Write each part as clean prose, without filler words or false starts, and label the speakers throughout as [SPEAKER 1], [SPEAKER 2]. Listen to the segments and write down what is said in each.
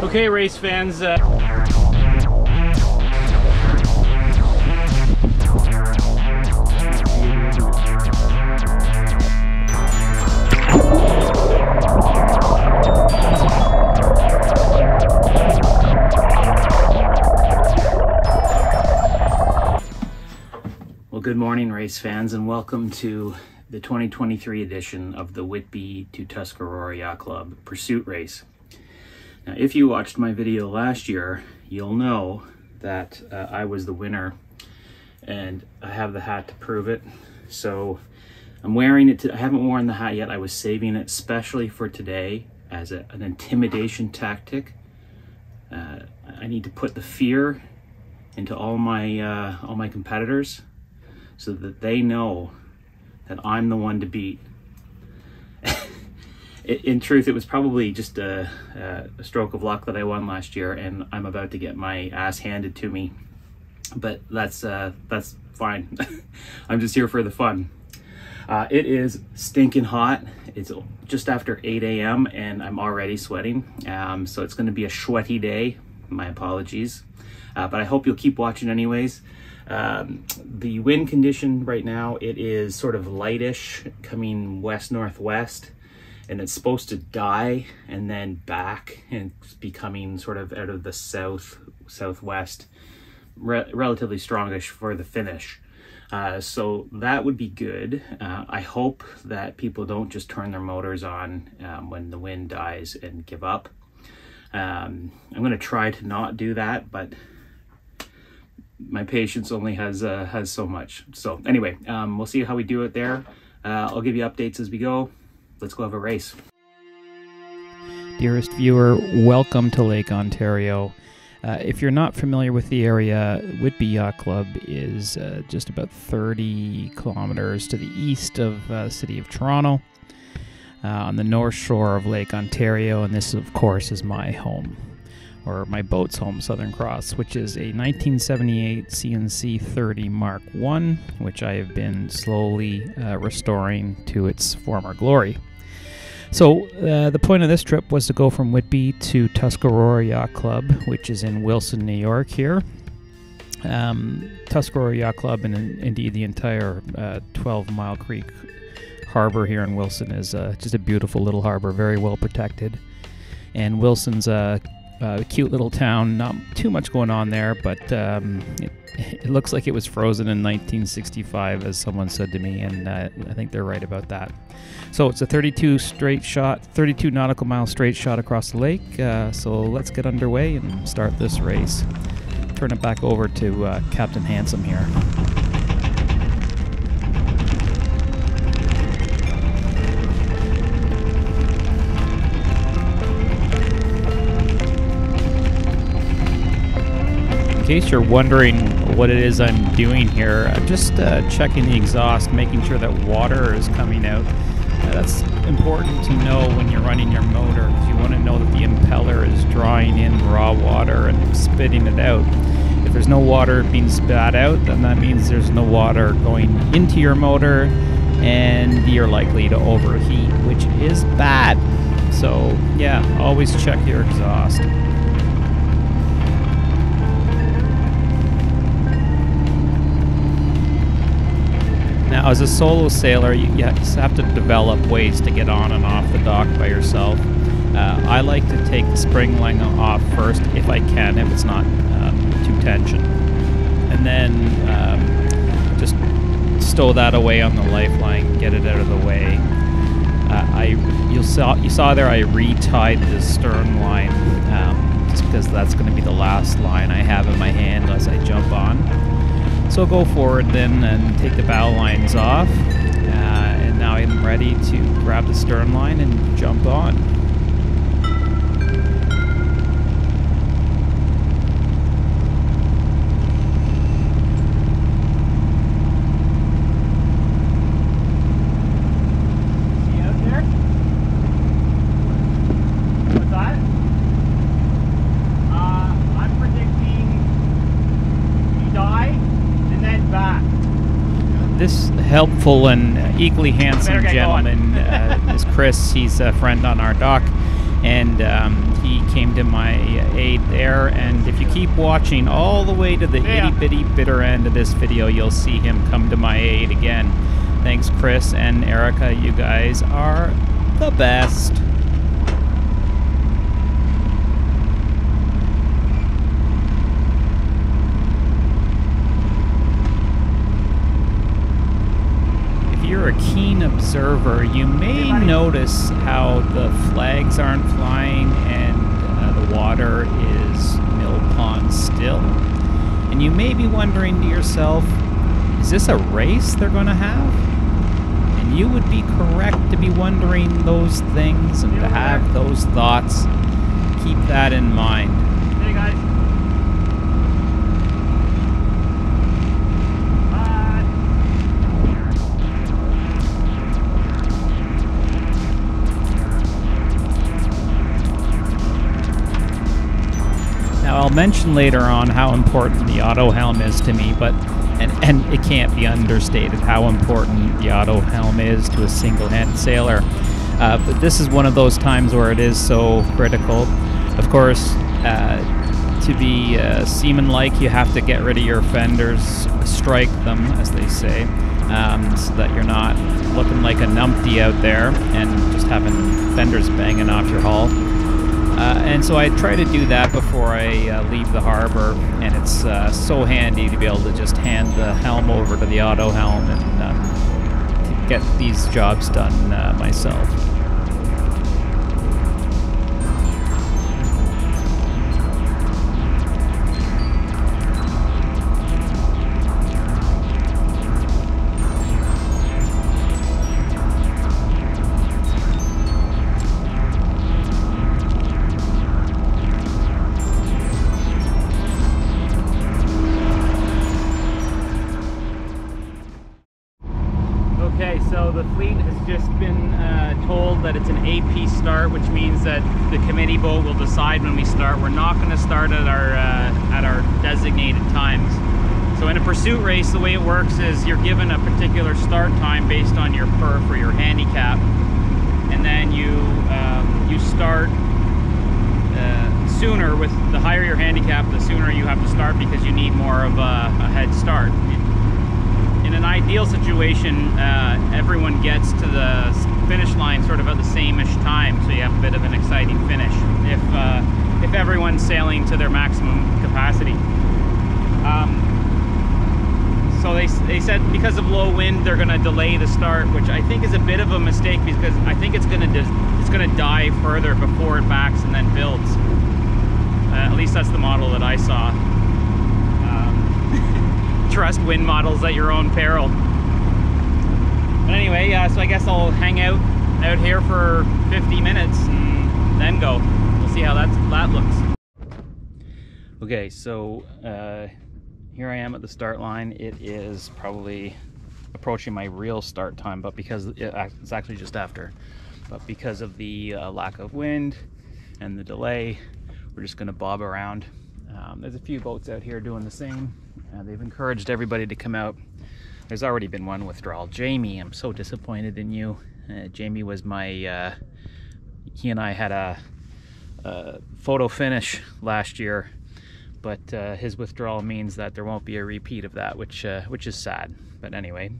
[SPEAKER 1] Okay, race fans. Well, good morning, race fans, and welcome to the 2023 edition of the Whitby to Tuscarora Yacht Club Pursuit Race. Now, if you watched my video last year, you'll know that I was the winner, and I have the hat to prove it. So I'm wearing it. I haven't worn the hat yet. I was saving it specially for today as an intimidation tactic. I need to put the fear into all my competitors, so that they know that I'm the one to beat. In truth, it was probably just a stroke of luck that I won last year, and I'm about to get my ass handed to me. But that's fine. I'm just here for the fun. It is stinking hot. It's just after 8 a.m. and I'm already sweating. So it's going to be a sweaty day. My apologies. But I hope you'll keep watching anyways. The wind condition right now, it is sort of lightish, coming west-northwest, and it's supposed to die and then back and it's becoming sort of out of the southwest, relatively strongish for the finish. So that would be good. I hope that people don't just turn their motors on when the wind dies and give up. I'm going to try to not do that, but my patience only has so much. So anyway, we'll see how we do it there. I'll give you updates as we go. Let's go have a race.
[SPEAKER 2] Dearest viewer, welcome to Lake Ontario. If you're not familiar with the area, Whitby Yacht Club is just about 30 kilometers to the east of the city of Toronto, on the north shore of Lake Ontario, and this of course is my home, or my boat's home, Southern Cross, which is a 1978 CNC 30 Mark I, which I have been slowly restoring to its former glory. So the point of this trip was to go from Whitby to Tuscarora Yacht Club, which is in Wilson, New York here. Tuscarora Yacht Club, and indeed the entire 12 Mile Creek harbor here in Wilson, is just a beautiful little harbor, very well protected. And Wilson's a cute little town, not too much going on there, but it looks like it was frozen in 1965, as someone said to me, and I think they're right about that. So it's a 32 nautical mile straight shot across the lake. So let's get underway and start this race. Turn it back over to Captain Handsome here. In case you're wondering what it is I'm doing here, I'm just checking the exhaust, making sure that water is coming out. That's important to know when you're running your motor, because you want to know that the impeller is drawing in raw water and spitting it out. If there's no water being spat out, then that means there's no water going into your motor, and you're likely to overheat, which is bad. So yeah, always check your exhaust. Now, as a solo sailor, you just have to develop ways to get on and off the dock by yourself. I like to take the spring line off first, if I can, if it's not too tension. And then just stow that away on the lifeline, get it out of the way. You saw there I retied the stern line, just because that's going to be the last line I have in my hand as I jump on. So go forward then and take the bow lines off, and now I'm ready to grab the stern line and jump on.
[SPEAKER 1] See out there? What's that? I'm predicting you die and then back.
[SPEAKER 2] This helpful and equally handsome gentleman is Chris. He's a friend on our dock, and he came to my aid there. And if you keep watching all the way to the itty-bitty bitter end of this video, you'll see him come to my aid again. Thanks, Chris and Erica. You guys are the best. You're a keen observer, you may notice how the flags aren't flying and the water is mill pond still. And you may be wondering to yourself, is this a race they're going to have? And you would be correct to be wondering those things and to have those thoughts. Keep that in mind.
[SPEAKER 1] Hey guys.
[SPEAKER 2] Now, I'll mention later on how important the auto helm is to me, but and it can't be understated how important the auto helm is to a single-handed sailor. But this is one of those times where it is so critical. Of course, to be seaman-like, you have to get rid of your fenders, strike them, as they say, so that you're not looking like a numpty out there and just having fenders banging off your hull. And so I try to do that before I leave the harbor, and it's so handy to be able to just hand the helm over to the auto helm and to get these jobs done myself.
[SPEAKER 1] Okay, so the fleet has just been told that it's an AP start, which means that the committee boat will decide when we start. We're not going to start at our designated times. So in a pursuit race, the way it works is you're given a particular start time based on your perf or your handicap, and then you start sooner. With the higher your handicap, the sooner you have to start because you need more of a head start. In an ideal situation, everyone gets to the finish line sort of at the same-ish time, so you have a bit of an exciting finish if everyone's sailing to their maximum capacity. So they said because of low wind they're going to delay the start, which I think is a bit of a mistake because I think it's going to die further before it backs and then builds. At least that's the model that I saw. Trust wind models at your own peril. But anyway, so I guess I'll hang out here for 50 minutes and then go. We'll see how that looks. Okay, so here I am at the start line. It is probably approaching my real start time, but because it's actually just after. But because of the lack of wind and the delay, we're just gonna bob around. There's a few boats out here doing the same. They've encouraged everybody to come out. There's already been one withdrawal. Jamie, I'm so disappointed in you. Jamie was my, he and I had a photo finish last year, but his withdrawal means that there won't be a repeat of that, which is sad. But anyway,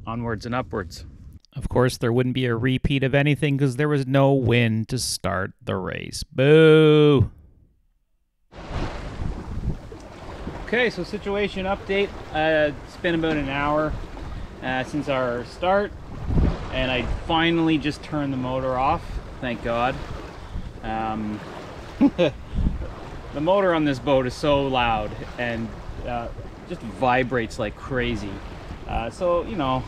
[SPEAKER 1] onwards and upwards.
[SPEAKER 2] Of course, there wouldn't be a repeat of anything because there was no wind to start the race. Boo!
[SPEAKER 1] Okay, so situation update. It's been about an hour since our start, and I finally just turned the motor off, thank God. The motor on this boat is so loud and just vibrates like crazy. So, you know,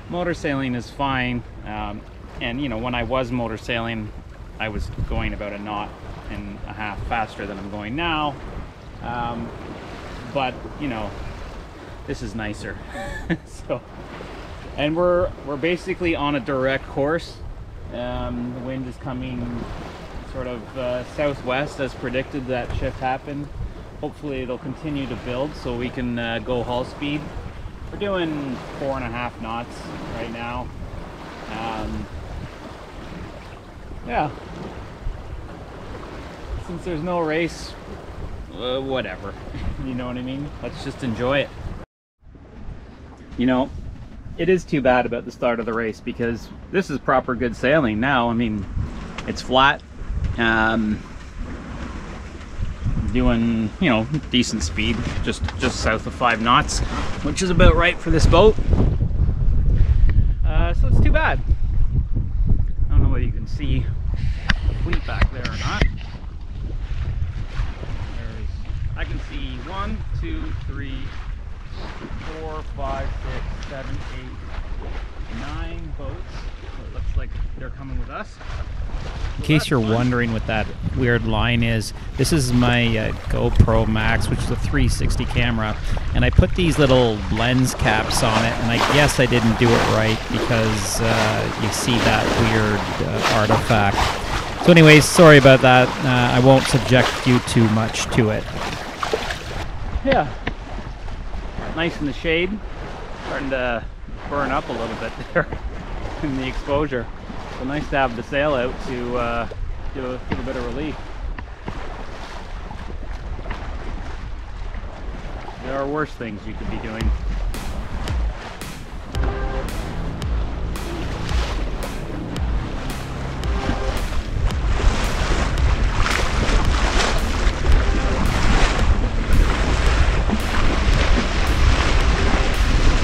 [SPEAKER 1] motor sailing is fine. And, you know, when I was motor sailing, I was going about 1.5 knots faster than I'm going now. But you know, this is nicer. So, and we're basically on a direct course. The wind is coming sort of southwest as predicted. That shift happened. Hopefully it'll continue to build so we can go hull speed. We're doing 4.5 knots right now. Yeah, since there's no race, whatever. You know what I mean? Let's just enjoy it. You know, it is too bad about the start of the race because this is proper good sailing now. I mean, it's flat. Doing, you know, decent speed, just south of 5 knots, which is about right for this boat. So it's too bad. I don't know whether you can see the fleet back there or not. I can see 1, 2, 3, 4, 5, 6, 7, 8, 9 boats. So it looks like they're coming with us.
[SPEAKER 2] In case you're wondering what that weird line is, this is my GoPro Max, which is a 360 camera, and I put these little lens caps on it, and I guess I didn't do it right because you see that weird artifact. So anyways, sorry about that. I won't subject you too much to it.
[SPEAKER 1] Yeah, nice in the shade, starting to burn up a little bit there in the exposure. So nice to have the sail out to give a bit of relief. There are worse things you could be doing.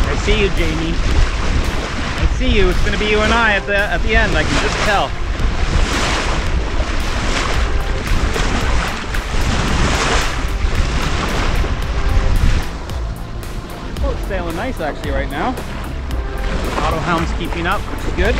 [SPEAKER 1] I see you, Jamie. I see you. It's going to be you and I at the end. I can just tell. Oh, it's sailing nice actually right now. Auto helm's keeping up, which is good.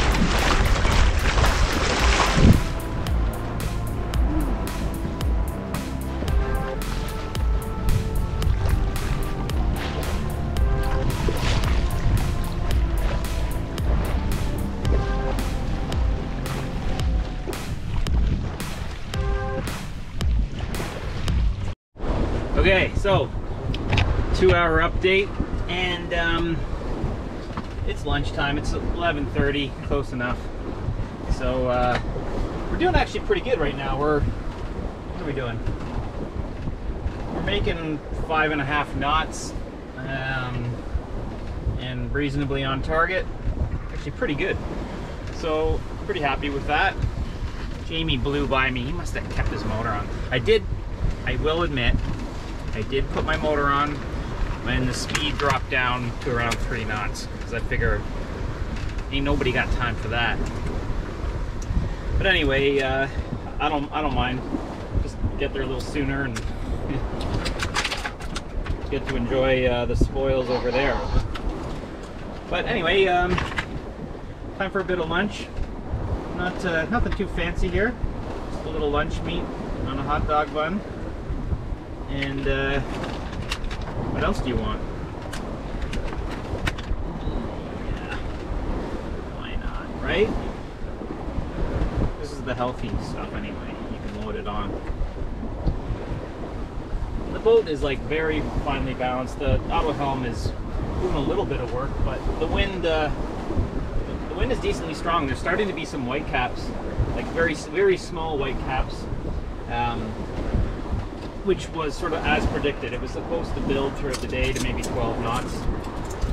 [SPEAKER 1] Okay, so 2-hour update, and it's lunchtime. It's 11:30, close enough. So we're doing actually pretty good right now. What are we doing? We're making 5.5 knots, and reasonably on target. Actually pretty good. So pretty happy with that. Jamie blew by me. He must have kept his motor on. I will admit, I did put my motor on when the speed dropped down to around 3 knots, because I figure ain't nobody got time for that. But anyway, I don't mind. Just get there a little sooner and get to enjoy the spoils over there. But anyway, time for a bit of lunch. Nothing too fancy here. Just a little lunch meat on a hot dog bun. And what else do you want? Yeah, why not, right? This is the healthy stuff anyway. You can load it on. The boat is like very finely balanced. The auto helm is doing a little bit of work, but the wind is decently strong. There's starting to be some white caps, like very, very small white caps. Which was sort of as predicted. It was supposed to build throughout the day to maybe 12 knots,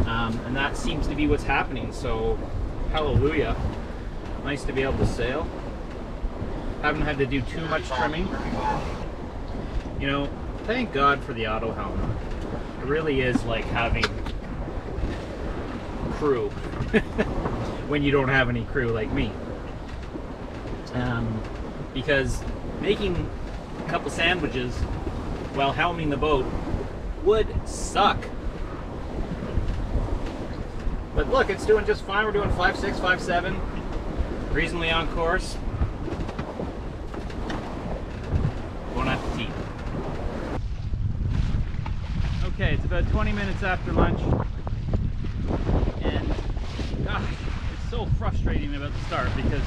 [SPEAKER 1] and that seems to be what's happening. So, hallelujah! Nice to be able to sail. Haven't had to do too much trimming. You know, thank God for the auto helm. It really is like having crew when you don't have any crew like me, because making a couple sandwiches while helming the boat would suck. But look, it's doing just fine. We're doing 5.6, 5.7, reasonably on course. Bon appetit. Okay, it's about 20 minutes after lunch, and it's so frustrating about the start because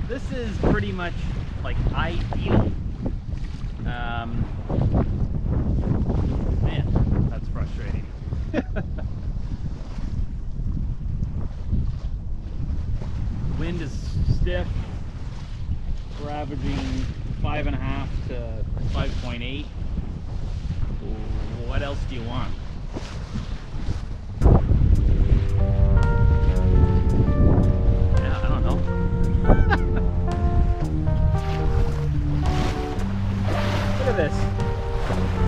[SPEAKER 1] this is pretty much like ideal. Man, that's frustrating. Wind is stiff. We're averaging 5.5 to
[SPEAKER 2] 1.8. What else do you want? Yeah, I don't know. Look at this.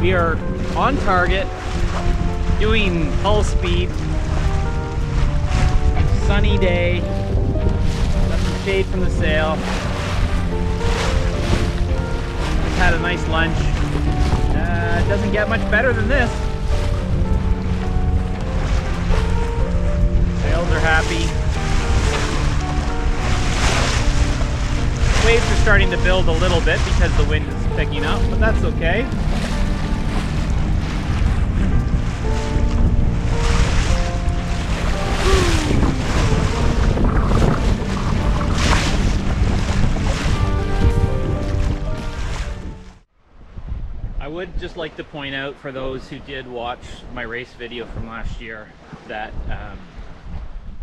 [SPEAKER 2] We are on target, doing hull speed. Sunny day. Got some shade from the sail. Just had a nice lunch. It doesn't get much better than this. Sails are happy. Waves are starting to build a little bit because the wind is picking up, but that's okay. I would just like to point out for those who did watch my race video from last year that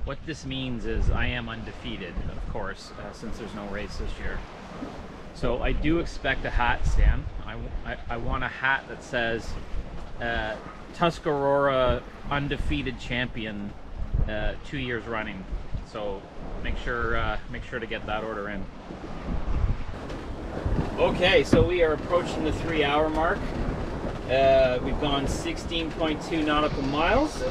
[SPEAKER 2] what this means is I am undefeated, of course, since there's no race this year. So I do expect a hat, Stan. I want a hat that says Tuscarora undefeated champion 2 years running. So make sure to get that order in. Okay, so we are approaching the 3-hour mark. We've gone 16.2 nautical miles.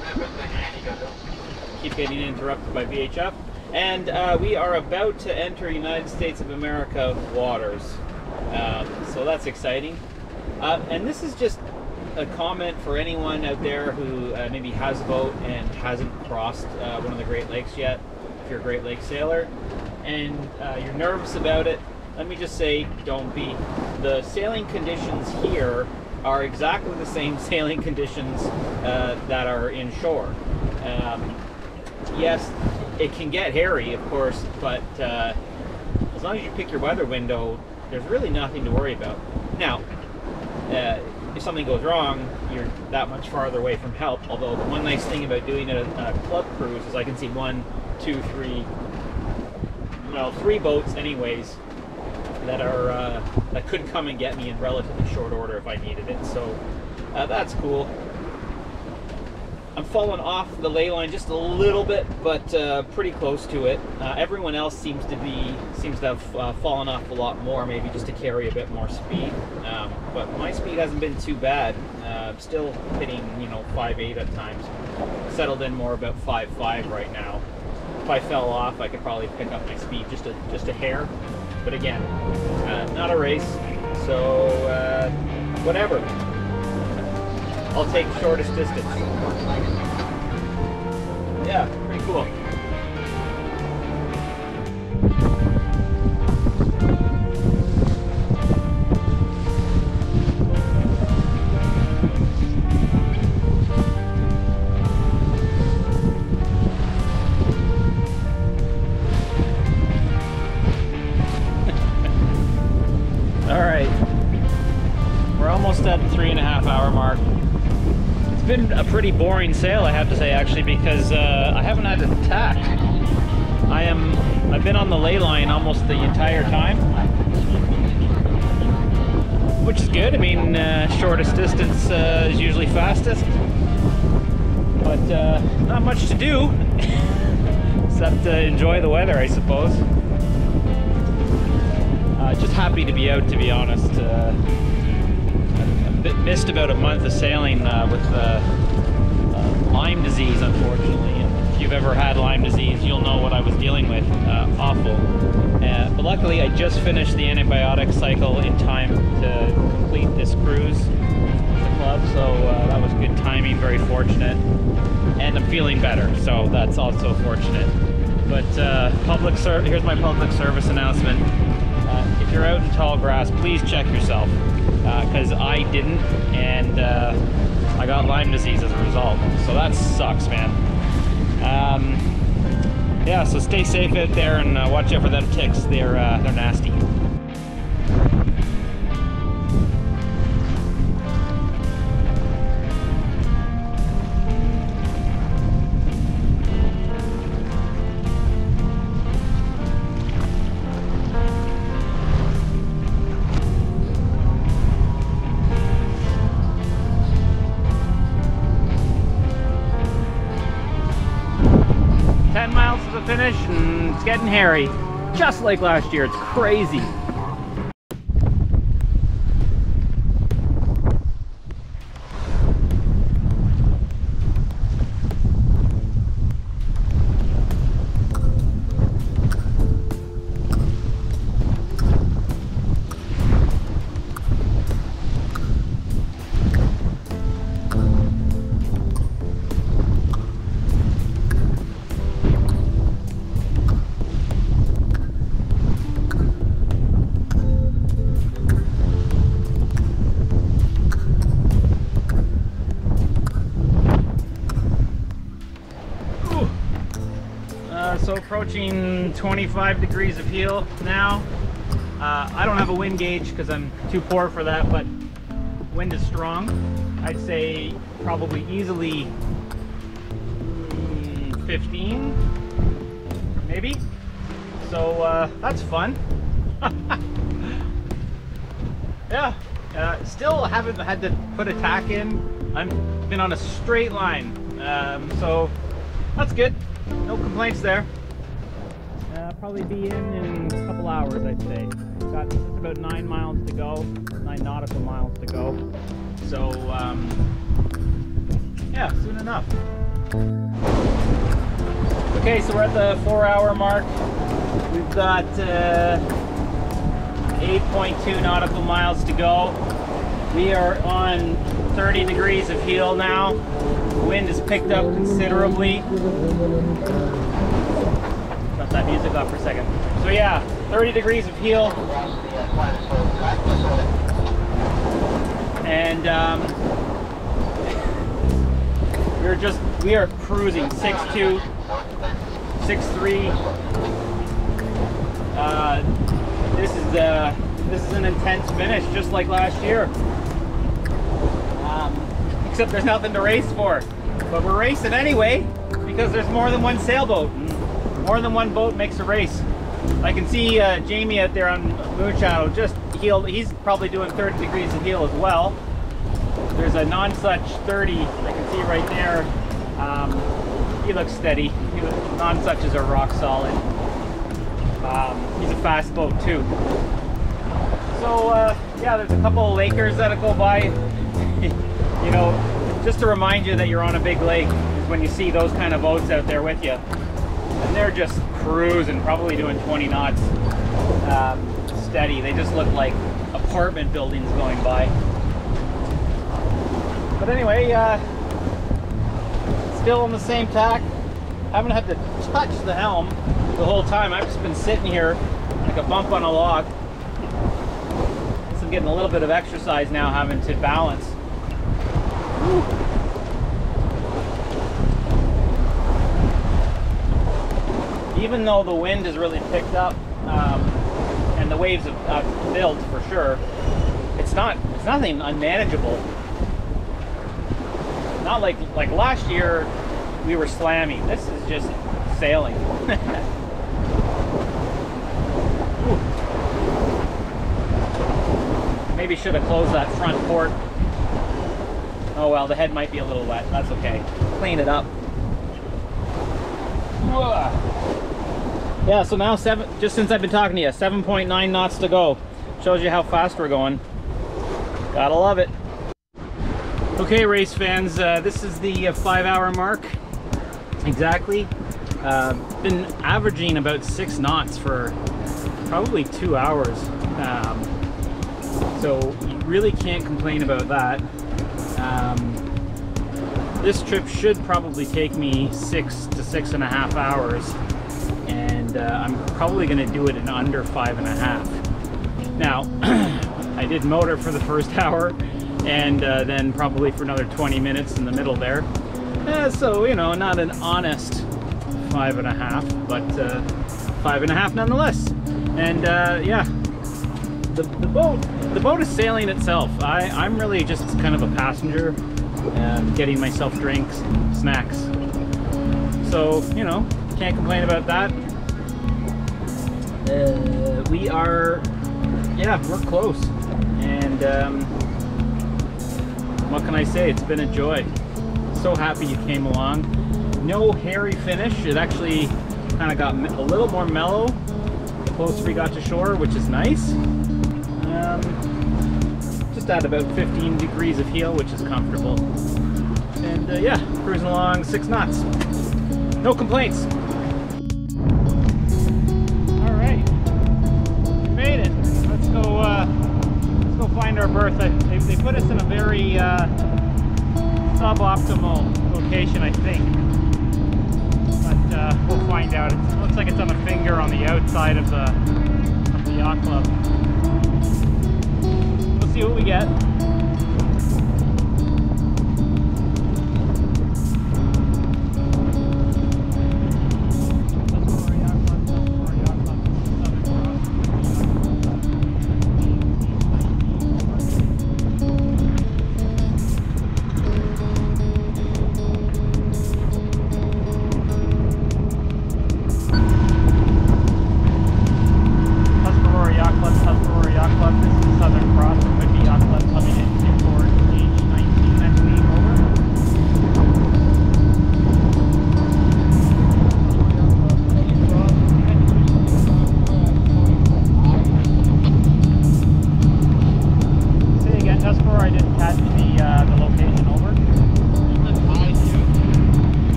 [SPEAKER 2] Keep getting interrupted by VHF. And we are about to enter United States of America waters. So that's exciting. And this is just a comment for anyone out there who maybe has a boat and hasn't crossed one of the Great Lakes yet. If you're a Great Lakes sailor and you're nervous about it, let me just say, don't be. The sailing conditions here are exactly the same sailing conditions that are inshore. Yes, it can get hairy, of course, but as long as you pick your weather window, there's really nothing to worry about. Now, if something goes wrong, you're that much farther away from help. Although the one nice thing about doing a club cruise is I can see 1, 2, 3, well, 3 boats anyways, that are that could come and get me in relatively short order if I needed it. So that's cool. I'm falling off the ley line just a little bit, but pretty close to it. Everyone else seems to have fallen off a lot more, maybe just to carry a bit more speed. But my speed hasn't been too bad. Still hitting 5.8 at times. Settled in more about 5.5 right now. If I fell off, I could probably pick up my speed just a hair. But again, not a race, so whatever. I'll take shortest distance. Yeah, pretty cool. All right, we're almost at the 3.5 hour mark. It's been a pretty boring sail, I have to say, actually, because I haven't had to tack. I've been on the ley line almost the entire time, which is good. I mean, shortest distance is usually fastest, but not much to do except enjoy the weather, I suppose. Just happy to be out, to be honest. I've missed about a month of sailing with Lyme disease, unfortunately. And if you've ever had Lyme disease, you'll know what I was dealing with. Awful. But luckily, I just finished the antibiotic cycle in time to complete this cruise with the club, so that was good timing, very fortunate. And I'm feeling better, so that's also fortunate. But here's my public service announcement. If you're out in tall grass, please check yourself, because I didn't, and I got Lyme disease as a result. So that sucks, man. Yeah, so stay safe out there and watch out for them ticks. They're nasty. 10 miles to the finish, and it's getting hairy. Just like last year, it's crazy. So approaching 25 degrees of heel now. I don't have a wind gauge because I'm too poor for that, but wind is strong. I'd say probably easily 15, maybe. So that's fun. Yeah, still haven't had to put a tack in. I've been on a straight line, so that's good. No complaints there. Probably be in a couple hours, I'd say. Got just about 9 miles to go, 9 nautical miles to go. So, yeah, soon enough. Okay, so we're at the 4-hour mark. We've got 8.2 nautical miles to go. We are on 30 degrees of heel now. The wind has picked up considerably. Got that music off for a second. So yeah, 30 degrees of heel. And we are cruising 6.2, 6.3. This is an intense finish, just like last year. Except there's nothing to race for. But we're racing anyway, because there's more than one sailboat. More than one boat makes a race. I can see Jamie out there on Moon Shadow just heeled. He's probably doing 30 degrees of heel as well. There's a non-such 30 I can see right there. He looks steady. Non-suches are rock solid. He's a fast boat too. So yeah, there's a couple of Lakers that go by. You know, just to remind you that you're on a big lake is when you see those kind of boats out there with you. And they're just cruising, probably doing 20 knots steady. They just look like apartment buildings going by. But anyway, still on the same tack. Haven't had to touch the helm the whole time. I've just been sitting here like a bump on a log. So I'm getting a little bit of exercise now, having to balance. Whew. Even though the wind has really picked up and the waves have built for sure, it's nothing unmanageable. Not like last year we were slamming. This is just sailing. Maybe should have closed that front port. Oh well, the head might be a little wet. That's okay. Clean it up. Yeah, so now just since I've been talking to you, 7.9 knots to go. Shows you how fast we're going. Gotta love it. Okay, race fans, this is the 5-hour mark. Exactly. Been averaging about 6 knots for probably 2 hours. So you really can't complain about that. This trip should probably take me 6 to 6.5 hours. And I'm probably going to do it in under 5.5. Now, I did motor for the first hour, and then probably for another 20 minutes in the middle there. So, you know, not an honest 5.5, but 5.5 nonetheless. And yeah, the boat is sailing itself. I'm really just kind of a passenger, getting myself drinks, snacks. So, you know, can't complain about that. We are, yeah, we're close. And what can I say? It's been a joy. So happy you came along.
[SPEAKER 1] no hairy finish. It actually kind of got a little more mellow the closer we got to shore, which is nice. Just at about 15 degrees of heel, which is comfortable. And yeah, cruising along 6 knots. No complaints. All right, made it. Let's go find our berth. They put us in a very suboptimal location, I think. But we'll find out. It looks like it's on a finger on the outside of the yacht club. We'll see what we get.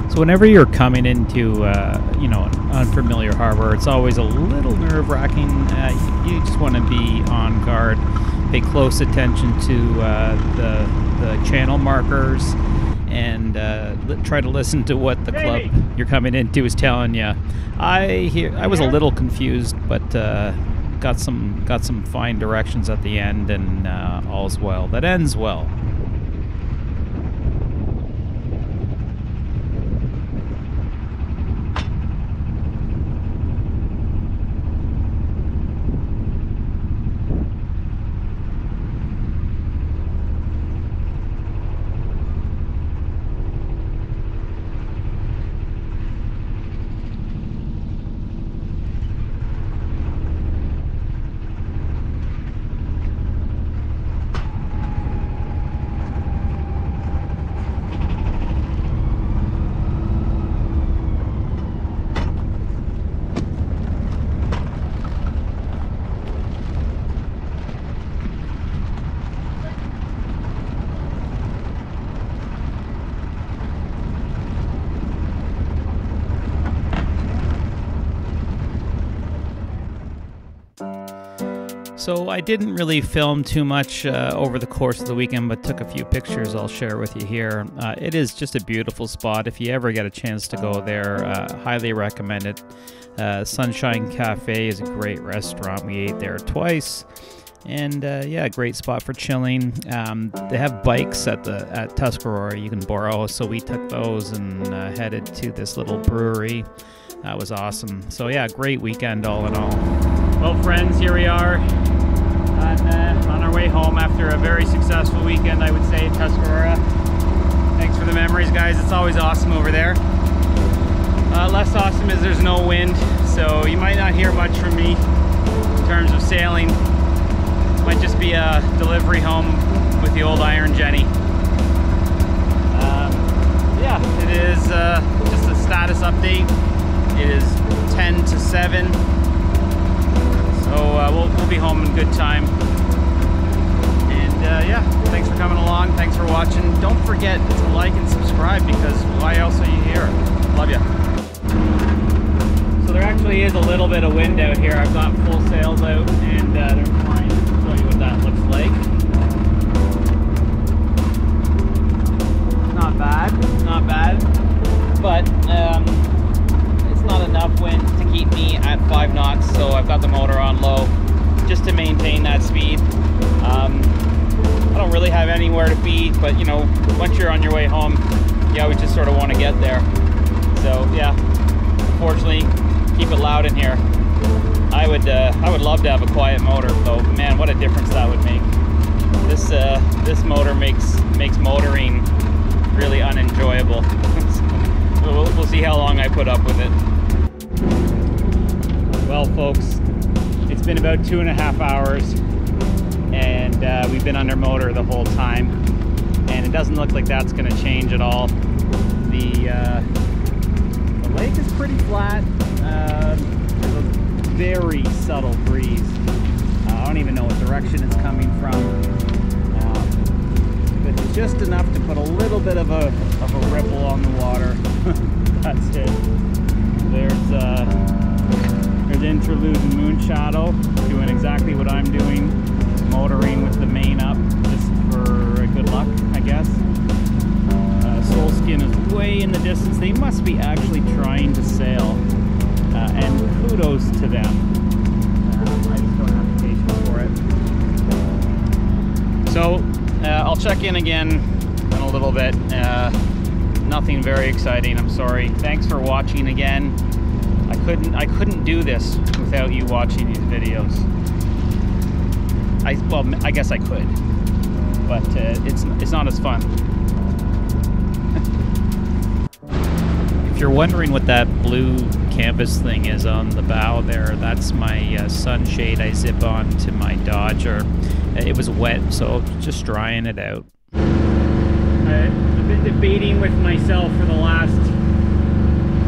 [SPEAKER 2] So whenever you're coming into, you know, an unfamiliar harbor, it's always a little nerve-wracking. You just want to be on guard, pay close attention to the channel markers, and try to listen to what the club you're coming into is telling you. I was a little confused, but got some fine directions at the end, and all's well that ends well. So I didn't really film too much over the course of the weekend, but took a few pictures I'll share with you here. It is just a beautiful spot. If you ever get a chance to go there, highly recommend it. Sunshine Cafe is a great restaurant. We ate there twice. And yeah, great spot for chilling. They have bikes at Tuscarora you can borrow, so we took those and headed to this little brewery. That was awesome. So yeah, great weekend all in all.
[SPEAKER 1] Well, friends, here we are on our way home after a very successful weekend, I would say, in Tuscarora. Thanks for the memories, guys. It's always awesome over there. Less awesome is there's no wind, so you might not hear much from me in terms of sailing. Might just be a delivery home with the old Iron Jenny. Yeah, it is just a status update. It is 10 to 7. So we'll be home in good time. And yeah, thanks for coming along. Thanks for watching. Don't forget to like and subscribe, because why else are you here? Love ya. So there actually is a little bit of wind out here. I've got full sails out, and they're flying. I'll show you what that looks like. Not bad, not bad. But it's not enough wind to keep me at 5 knots, so I've got the motor on low just to maintain that speed. I don't really have anywhere to be, but you know, once you're on your way home, you always just sort of want to get there.
[SPEAKER 2] So yeah, unfortunately, keep it loud in here. I would love to have a quiet motor though. Man, what a difference that would make. This motor makes motoring really unenjoyable. We'll see how long I put up with it. Well, folks, it's been about 2.5 hours, and we've been under motor the whole time, and it doesn't look like that's going to change at all. The lake is pretty flat. There's a very subtle breeze. I don't even know what direction it's coming from, but it's just enough to put a little bit of a ripple on the water. That's it. There's Interlude and Moonshadow doing exactly what I'm doing, motoring with the main up, just for good luck, I guess. Soul Skin is way in the distance. They must be actually trying to sail, and kudos to them. I just don't have the patience for it. So I'll check in again in a little bit. Nothing very exciting, I'm sorry. Thanks for watching again. I couldn't do this without you watching these videos. Well, I guess I could, but it's not as fun. If you're wondering what that blue canvas thing is on the bow there, that's my sunshade I zip on to my Dodge. It was wet, so just drying it out. I've been debating with myself for the last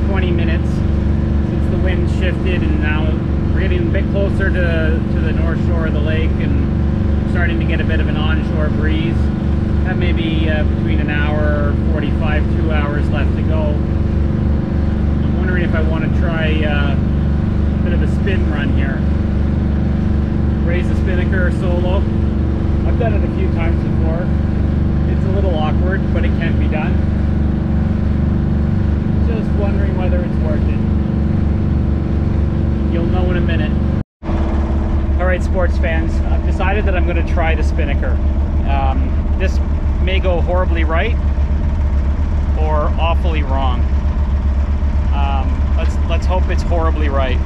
[SPEAKER 2] 20 minutes since the wind shifted, and now we're getting a bit closer to the north shore of the lake and starting to get a bit of an onshore breeze. That may be between an hour 45, 2 hours left to go. I'm wondering if I want to try a bit of a spin run here. Raise the spinnaker solo. I've done it a few times before. It's a little awkward, but it can be done. Just wondering whether it's worth it. You'll know in a minute. Alright, sports fans, I've decided that I'm going to try the spinnaker. This may go horribly right or awfully wrong. Let's hope it's horribly right,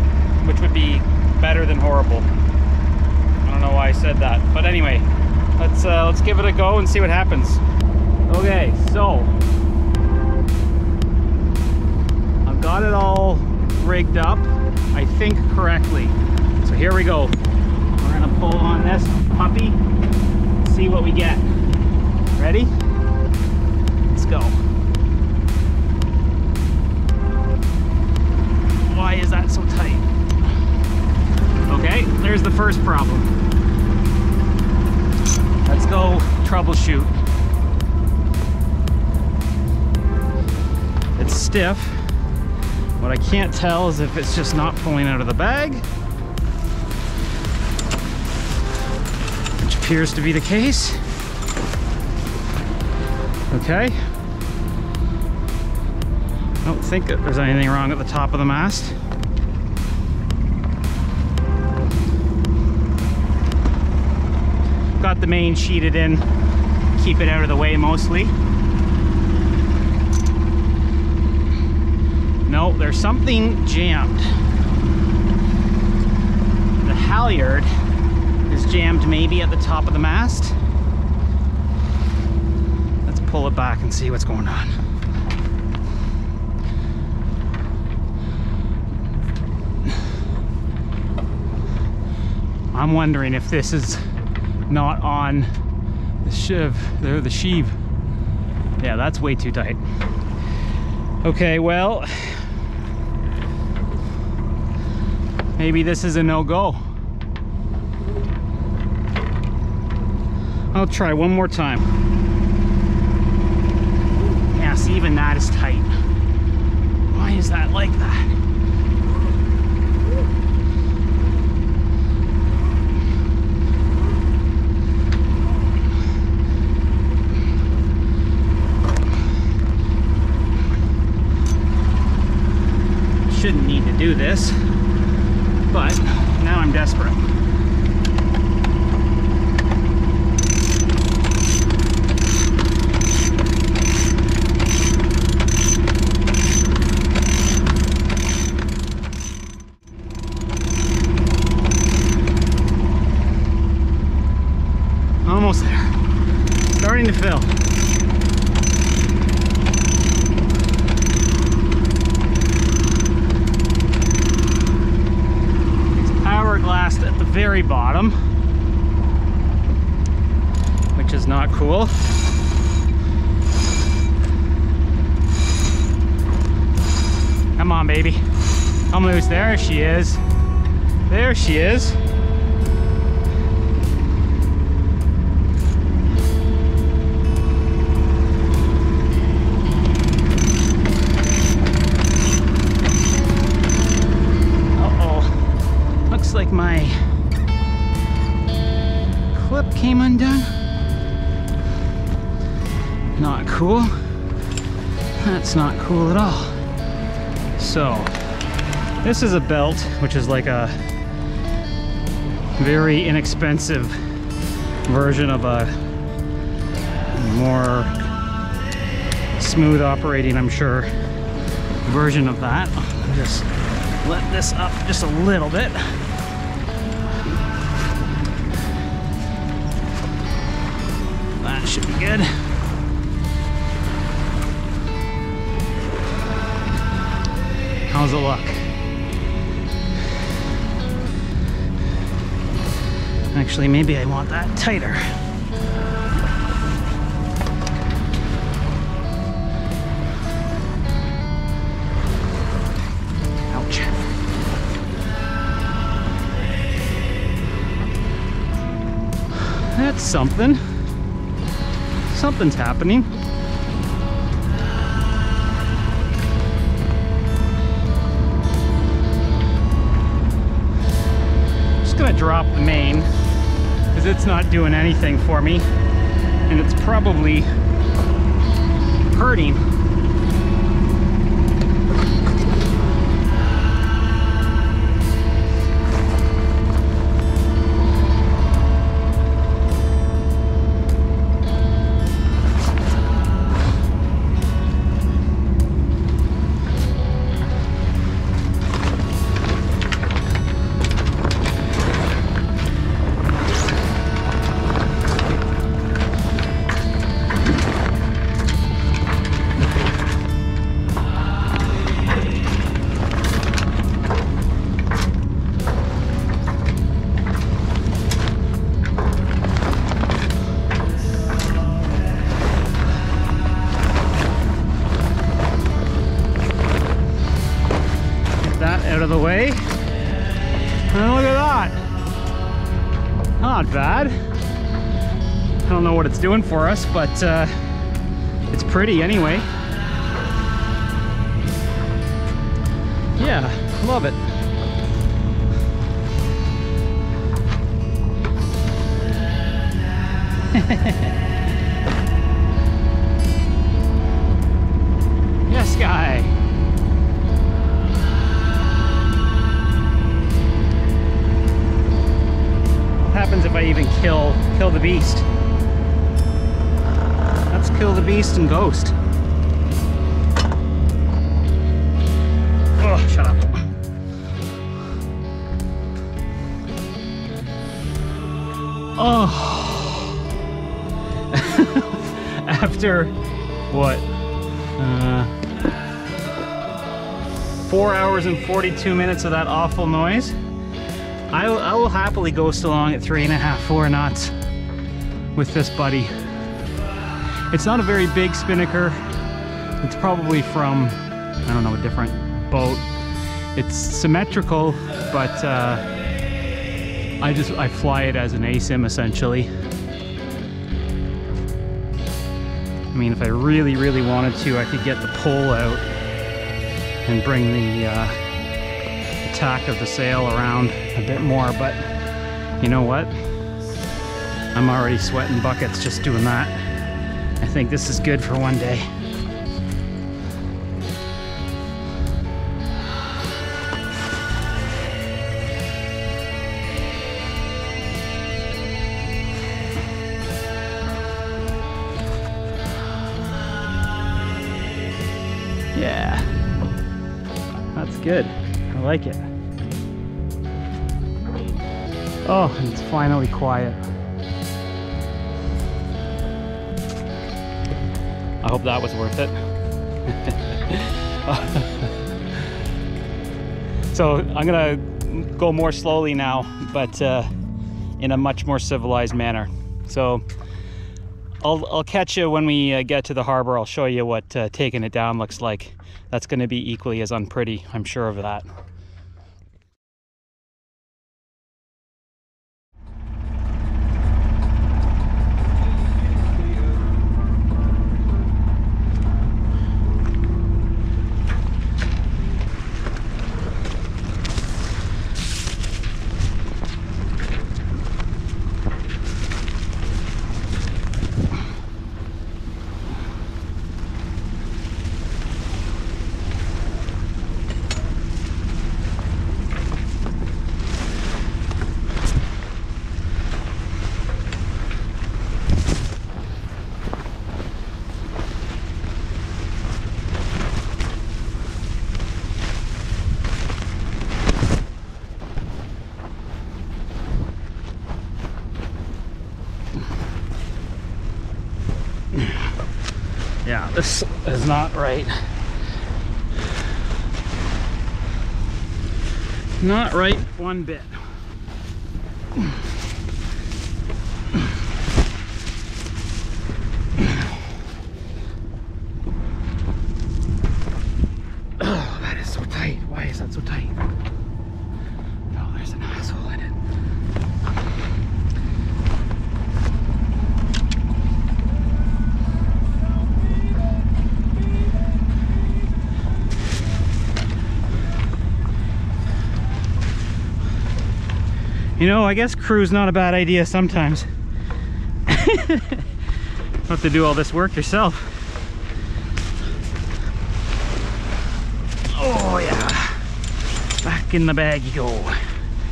[SPEAKER 2] which would be better than horrible. I don't know why I said that, but anyway, let's give it a go and see what happens. Okay, so I've got it all rigged up, I think correctly. So here we go. We're gonna pull on this puppy, see what we get. Ready? Let's go. Why is that so tight? Okay, there's the first problem. Let's go troubleshoot. It's stiff. What I can't tell is if it's just not pulling out of the bag, which appears to be the case. Okay. I don't think that there's anything wrong at the top of the mast. Got the main sheeted in, keep it out of the way mostly. No, there's something jammed. The halyard is jammed maybe at the top of the mast. Let's pull it back and see what's going on. I'm wondering if this is not on the sheave. The sheave. Yeah, that's way too tight. Okay, well, maybe this is a no-go. I'll try one more time. Yeah, see, even that is tight. Why is that like that? Shouldn't need to do this, but now I'm desperate.
[SPEAKER 1] almost there. Starting to fill. It's hourglass at the very bottom, which is not cool. Come on, baby. Come loose. There she is. There she is. Uh-oh. Looks like my clip came undone. Not cool. That's not cool at all. So, this is a belt, which is like a very inexpensive version of a more smooth operating, I'm sure, version of that. I'll just let this up just a little bit. That should be good. How's it look? Actually, maybe I want that tighter. Ouch. That's something. Something's happening. Gonna drop the main because it's not doing anything for me and it's probably hurting. Out of the way. And look at that. Not bad. I don't know what it's doing for us, but it's pretty anyway. Yeah, love it. Yes, guy. Happens if I even kill the beast. Let's kill the beast and ghost. Oh, shut up. Oh. After what? 4 hours and 42 minutes of that awful noise. I will happily ghost along at 3.5, 4 knots with this buddy. It's not a very big spinnaker. It's probably from, I don't know, a different boat. It's symmetrical, but I fly it as an ASIM essentially. I mean, if I really, really wanted to, I could get the pole out and bring the tack of the sail around a bit more, but you know what? I'm already sweating buckets just doing that. I think this is good for one day. Yeah, that's good. I like it. Oh, and it's finally quiet.
[SPEAKER 2] hope that was worth it. So I'm gonna go more slowly now, but in a much more civilized manner. So I'll catch you when we get to the harbor. I'll show you what taking it down looks like. That's gonna be equally as unpretty, I'm sure of that. Yeah, this is not right. Not right one bit. Oh, that is so tight. Why is that so tight? Oh, there's an asshole in it. You know, I guess crew's not a bad idea sometimes. Have to do all this work yourself. Oh yeah, back in the bag you go.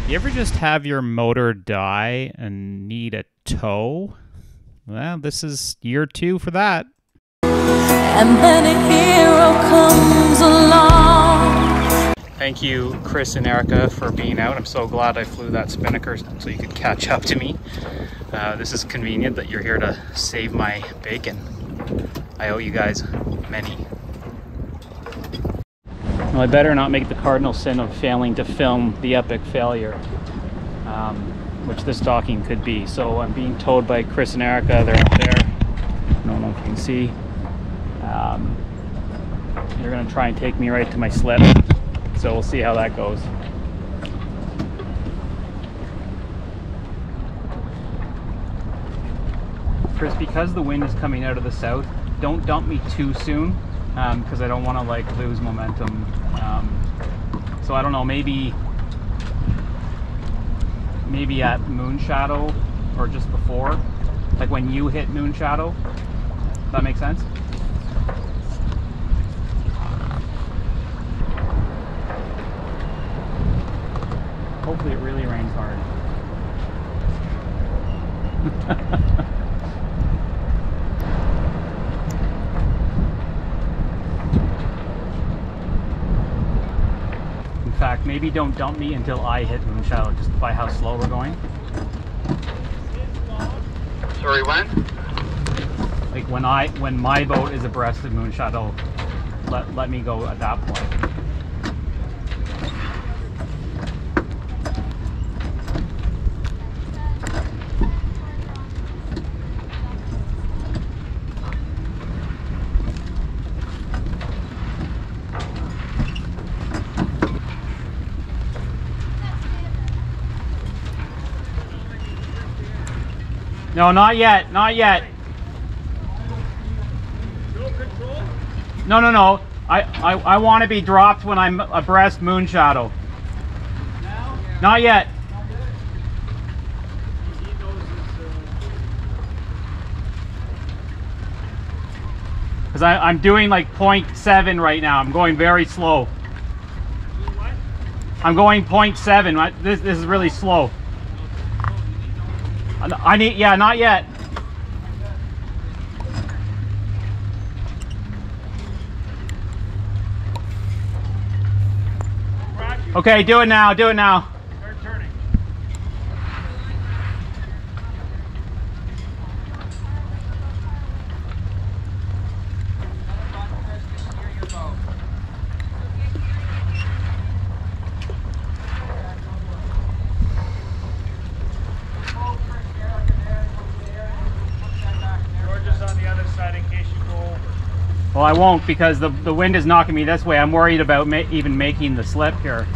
[SPEAKER 2] You ever just have your motor die and need a tow? Well, this is year 2 for that. And then a hero comes along. Thank you, Chris and Erica, for being out. I'm so glad I flew that Spinnaker so you could catch up to me. This is convenient that you're here to save my bacon. I owe you guys many. Well, I better not make the cardinal sin of failing to film the epic failure, which this docking could be. So I'm being towed by Chris and Erica. They're up there. I don't know if you can see. They're gonna try and take me right to my slip. So we'll see how that goes. Chris, because the wind is coming out of the south, don't dump me too soon, because I don't want to like lose momentum. So I don't know, maybe at moon shadow or just before, like when you hit moon shadow. Does that make sense? Hopefully it really rains hard. In fact, maybe don't dump me until I hit moon shadow, just by how slow we're going.
[SPEAKER 3] Sorry, when?
[SPEAKER 2] Like when my boat is abreast of moon shadow, let me go at that point. No, not yet, not yet.
[SPEAKER 3] No control?
[SPEAKER 2] No. I want to be dropped when I'm abreast moon shadow.
[SPEAKER 3] Now?
[SPEAKER 2] Not yet.
[SPEAKER 3] He knows
[SPEAKER 2] Because I'm doing like 0.7 right now. I'm going very slow.
[SPEAKER 3] what?
[SPEAKER 2] I'm going 0.7. This is really slow. I need, yeah, not yet. Okay, do it now, do it now.
[SPEAKER 3] Start turning. in case you go over.
[SPEAKER 1] Well, I won't because the wind is knocking me this way. I'm worried about even making the slip here.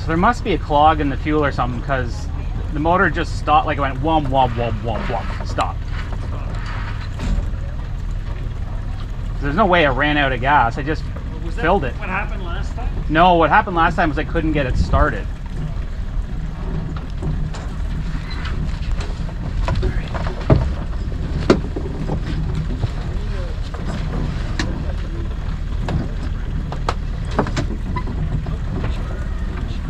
[SPEAKER 1] So there must be a clog in the fuel or something because the motor just stopped, like it went whom, whum, whum, whum, whum, stop. There's no way I ran out of gas. I just filled it.
[SPEAKER 3] What happened last time?
[SPEAKER 1] No, what happened last time was I couldn't get it started.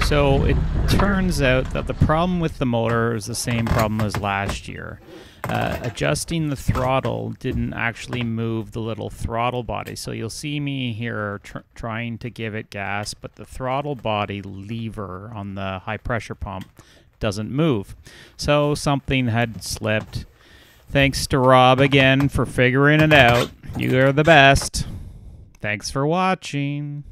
[SPEAKER 2] So it turns out that the problem with the motor is the same problem as last year. Adjusting the throttle didn't actually move the little throttle body. So you'll see me here trying to give it gas, but the throttle body lever on the high pressure pump doesn't move. So something had slipped. Thanks to Rob again for figuring it out. You are the best. Thanks for watching.